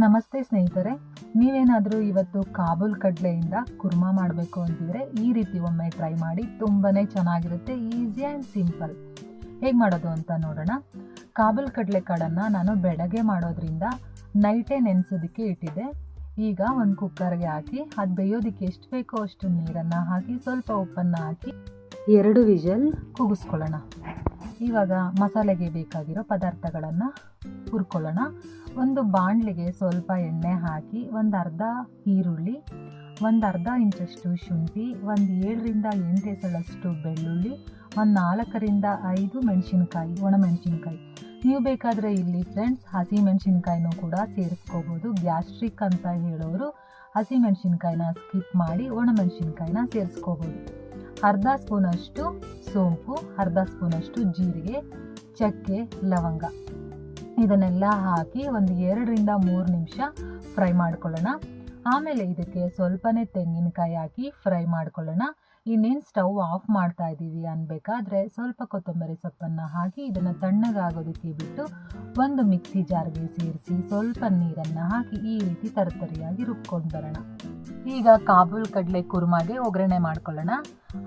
ನಮಸ್ತೆ ಸ್ನೇಹಿತರೆ, ನೀವೇನಾದರೂ ಇವತ್ತು ಕಾಬೂಲ್ ಕಡಲೆಯಿಂದ ಕುರ್ಮಾ ಮಾಡಬೇಕು ಅಂತಿದ್ರೆ ಈ ರೀತಿ ಒಮ್ಮೆ ಟ್ರೈ ಮಾಡಿ. ತುಂಬಾ ಚೆನ್ನಾಗಿರುತ್ತೆ, ಈಸಿ ಆ್ಯಂಡ್ ಸಿಂಪಲ್. ಹೇಗೆ ಮಾಡೋದು ಅಂತ ನೋಡೋಣ. ಕಾಬೂಲ್ ಕಡಲೆ ಕಾಳನ್ನು ನಾನು ಬೆಳಗ್ಗೆ ಮಾಡೋದ್ರಿಂದ ನೈಟೇ ನೆನೆಸೋದಕ್ಕೆ ಇಟ್ಟಿದ್ದೆ. ಈಗ ಒಂದು ಕುಕ್ಕರ್ಗೆ ಹಾಕಿ ಅದು ಬೇಯೋದಕ್ಕೆ ಎಷ್ಟು ಬೇಕೋ ಅಷ್ಟು ನೀರನ್ನು ಹಾಕಿ ಸ್ವಲ್ಪ ಉಪ್ಪನ್ನು ಹಾಕಿ 2 ವಿಷಲ್ ಕೂಗಿಸ್ಕೊಳ್ಳೋಣ. ಇವಾಗ ಮಸಾಲೆಗೆ ಬೇಕಾಗಿರೋ ಪದಾರ್ಥಗಳನ್ನು ಹುರ್ಕೊಳ್ಳೋಣ. ಒಂದು ಬಾಣಲಿಗೆ ಸ್ವಲ್ಪ ಎಣ್ಣೆ ಹಾಕಿ ಒಂದು ಅರ್ಧ ಈರುಳ್ಳಿ, ಒಂದು ಅರ್ಧ ಇಂಚಷ್ಟು ಶುಂಠಿ, ಒಂದು 7ರಿಂದ 8 ಎಸಳಷ್ಟು ಬೆಳ್ಳುಳ್ಳಿ, ಒಂದು 4ರಿಂದ 5 ಮೆಣಸಿನ್ಕಾಯಿ, ಒಣಮೆಣಸಿನ್ಕಾಯಿ. ನೀವು ಬೇಕಾದರೆ ಇಲ್ಲಿ ಫ್ರೆಂಡ್ಸ್ ಹಸಿ ಮೆಣಸಿನ್ಕಾಯಿನೂ ಕೂಡ ಸೇರಿಸ್ಕೋಬೋದು. ಗ್ಯಾಸ್ಟ್ರಿಕ್ ಅಂತ ಹೇಳೋರು ಹಸಿ ಮೆಣಸಿನ್ಕಾಯಿನ ಸ್ಕಿಪ್ ಮಾಡಿ ಒಣಮೆಣಸಿನ್ಕಾಯಿನ ಸೇರಿಸ್ಕೋಬೋದು. ಅರ್ಧ ಸ್ಪೂನಷ್ಟು ಸೋಂಪು, ಅರ್ಧ ಸ್ಪೂನಷ್ಟು ಜೀರಿಗೆ, ಚಕ್ಕೆ, ಲವಂಗ ಇದನ್ನೆಲ್ಲ ಹಾಕಿ ಒಂದು 2ರಿಂದ 3 ನಿಮಿಷ ಫ್ರೈ ಮಾಡ್ಕೊಳ್ಳೋಣ. ಆಮೇಲೆ ಇದಕ್ಕೆ ಸ್ವಲ್ಪನೇ ತೆಂಗಿನಕಾಯಿ ಹಾಕಿ ಫ್ರೈ ಮಾಡ್ಕೊಳ್ಳೋಣ. ಇನ್ನೇನು ಸ್ಟವ್ ಆಫ್ ಮಾಡ್ತಾ ಇದ್ದೀವಿ ಅನ್ಬೇಕಾದ್ರೆ ಸ್ವಲ್ಪ ಕೊತ್ತಂಬರಿ ಸೊಪ್ಪನ್ನು ಹಾಕಿ ಇದನ್ನು ತಣ್ಣಗಾಗೋದಕ್ಕೆ ಬಿಟ್ಟು ಒಂದು ಮಿಕ್ಸಿ ಜಾರ್ಗೆ ಸೇರಿಸಿ ಸ್ವಲ್ಪ ನೀರನ್ನು ಹಾಕಿ ಈ ರೀತಿ ತರತರಿಯಾಗಿ ರುಬ್ಕೊಂಡು ಬರೋಣ. ಈಗ ಕಾಬೂಲ್ ಕಡಲೆ ಕುರ್ಮಾಗೆ ಒಗ್ಗರಣೆ ಮಾಡ್ಕೊಳ್ಳೋಣ.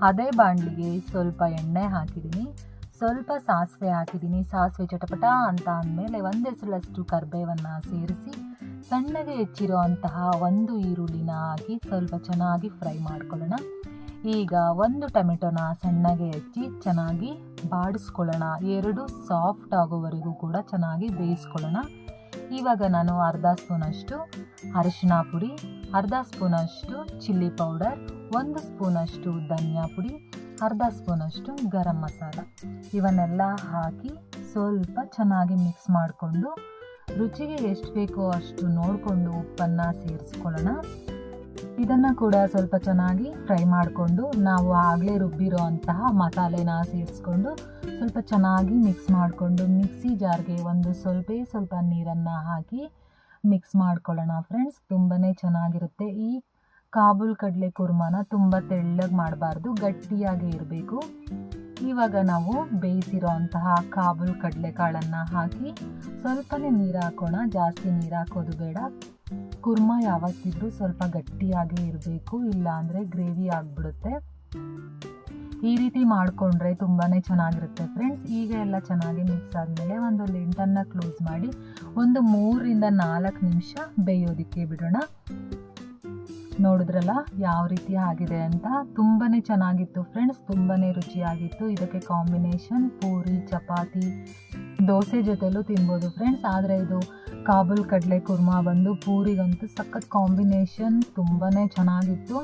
ಅದೇ ಬಾಣಲಿಗೆ ಸ್ವಲ್ಪ ಎಣ್ಣೆ ಹಾಕಿದ್ದೀನಿ, ಸ್ವಲ್ಪ ಸಾಸಿವೆ ಹಾಕಿದ್ದೀನಿ. ಸಾಸಿವೆ ಚಟಪಟ ಅಂತ ಅಂದಮೇಲೆ 1 ಎಸಳಷ್ಟು ಕರಿಬೇವನ್ನು ಸೇರಿಸಿ ಸಣ್ಣಗೆ ಹೆಚ್ಚಿರೋ ಅಂತಹ 1 ಈರುಳ್ಳಿನ ಹಾಕಿ ಸ್ವಲ್ಪ ಚೆನ್ನಾಗಿ ಫ್ರೈ ಮಾಡ್ಕೊಳ್ಳೋಣ. ಈಗ 1 ಟೊಮೆಟೊನ ಸಣ್ಣಗೆ ಹೆಚ್ಚಿ ಚೆನ್ನಾಗಿ ಬಾಡಿಸ್ಕೊಳ್ಳೋಣ. 2 ಸಾಫ್ಟ್ ಆಗೋವರೆಗೂ ಕೂಡ ಚೆನ್ನಾಗಿ ಬೇಯಿಸ್ಕೊಳ್ಳೋಣ. ಇವಾಗ ನಾನು ಅರ್ಧ ಸ್ಪೂನಷ್ಟು ಅರಿಶಿನ ಪುಡಿ, ಅರ್ಧ ಸ್ಪೂನಷ್ಟು ಚಿಲ್ಲಿ ಪೌಡರ್, 1 ಸ್ಪೂನಷ್ಟು ಧನಿಯಾ ಪುಡಿ, ಅರ್ಧ ಸ್ಪೂನಷ್ಟು ಗರಂ ಮಸಾಲ ಇವನ್ನೆಲ್ಲ ಹಾಕಿ ಸ್ವಲ್ಪ ಚೆನ್ನಾಗಿ ಮಿಕ್ಸ್ ಮಾಡಿಕೊಂಡು ರುಚಿಗೆ ಎಷ್ಟು ಬೇಕೋ ಅಷ್ಟು ನೋಡಿಕೊಂಡು ಉಪ್ಪನ್ನು ಸೇರಿಸ್ಕೊಳ್ಳೋಣ. ಇದನ್ನು ಕೂಡ ಸ್ವಲ್ಪ ಚೆನ್ನಾಗಿ ಫ್ರೈ ಮಾಡಿಕೊಂಡು ನಾವು ಆಗಲೇ ರುಬ್ಬಿರೋ ಅಂತಹ ಮಸಾಲೆನ ಸೇರಿಸ್ಕೊಂಡು ಸ್ವಲ್ಪ ಚೆನ್ನಾಗಿ ಮಿಕ್ಸ್ ಮಾಡಿಕೊಂಡು ಮಿಕ್ಸಿ ಜಾರ್ಗೆ ಒಂದು ಸ್ವಲ್ಪ ನೀರನ್ನು ಹಾಕಿ ಮಿಕ್ಸ್ ಮಾಡ್ಕೊಳ್ಳೋಣ. ಫ್ರೆಂಡ್ಸ್ ತುಂಬಾ ಚೆನ್ನಾಗಿರುತ್ತೆ. ಈ ಕಾಬೂಲ್ ಕಡಲೆ ಕುರ್ಮಾನ ತುಂಬ ತೆಳ್ಳಗೆ ಮಾಡಬಾರ್ದು, ಗಟ್ಟಿಯಾಗಿ ಇರಬೇಕು. ಇವಾಗ ನಾವು ಬೇಯಿಸಿರೋ ಅಂತಹ ಕಾಬೂಲ್ ಕಡಲೆ ಕಾಳನ್ನು ಹಾಕಿ ಸ್ವಲ್ಪನೇ ನೀರು ಹಾಕೋಣ, ಜಾಸ್ತಿ ನೀರು ಹಾಕೋದು ಬೇಡ. ಕುರ್ಮಾ ಯಾವತ್ತಿದ್ರೂ ಸ್ವಲ್ಪ ಗಟ್ಟಿಯಾಗಿ ಇರಬೇಕು, ಇಲ್ಲ ಅಂದರೆ ಗ್ರೇವಿ ಆಗಿಬಿಡುತ್ತೆ. ಈ ರೀತಿ ಮಾಡಿಕೊಂಡ್ರೆ ತುಂಬಾ ಚೆನ್ನಾಗಿರುತ್ತೆ ಫ್ರೆಂಡ್ಸ್. ಈಗ ಎಲ್ಲ ಚೆನ್ನಾಗಿ ಮಿಕ್ಸ್ ಆದಮೇಲೆ ಒಂದು ಲಿಂಟನ್ನು ಕ್ಲೋಸ್ ಮಾಡಿ ಒಂದು 3ರಿಂದ 4 ನಿಮಿಷ ಬೇಯೋದಕ್ಕೆ ಬಿಡೋಣ. ನೋಡಿದ್ರಲ್ಲ ಯಾವ ರೀತಿ ಆಗಿದೆ ಅಂತ. ತುಂಬಾ ಚೆನ್ನಾಗಿತ್ತು ಫ್ರೆಂಡ್ಸ್, ತುಂಬಾ ರುಚಿಯಾಗಿತ್ತು. ಇದಕ್ಕೆ ಕಾಂಬಿನೇಷನ್ ಪೂರಿ, ಚಪಾತಿ, ದೋಸೆ ಜೊತೆಲೂ ತಿನ್ಬೋದು ಫ್ರೆಂಡ್ಸ್. ಆದರೆ ಇದು ಕಾಬೂಲ್ ಕಡಲೆ ಕುರ್ಮಾ ಬಂದು ಪೂರಿಗಂತೂ ಸಖತ್ ಕಾಂಬಿನೇಷನ್, ತುಂಬಾ ಚೆನ್ನಾಗಿತ್ತು.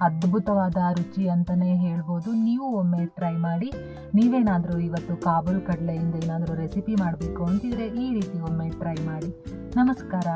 ಅದ್ಭುತವಾದ ರುಚಿ ಅಂತಲೇ ಹೇಳ್ಬೋದು. ನೀವು ಒಮ್ಮೆ ಟ್ರೈ ಮಾಡಿ. ನೀವೇನಾದರೂ ಇವತ್ತು ಕಾಬೂಲ್ ಕಡಲೆಯಿಂದ ಏನಾದರೂ ರೆಸಿಪಿ ಮಾಡಬೇಕು ಅಂತಿದ್ರೆ ಈ ರೀತಿ ಒಮ್ಮೆ ಟ್ರೈ ಮಾಡಿ. ನಮಸ್ಕಾರ.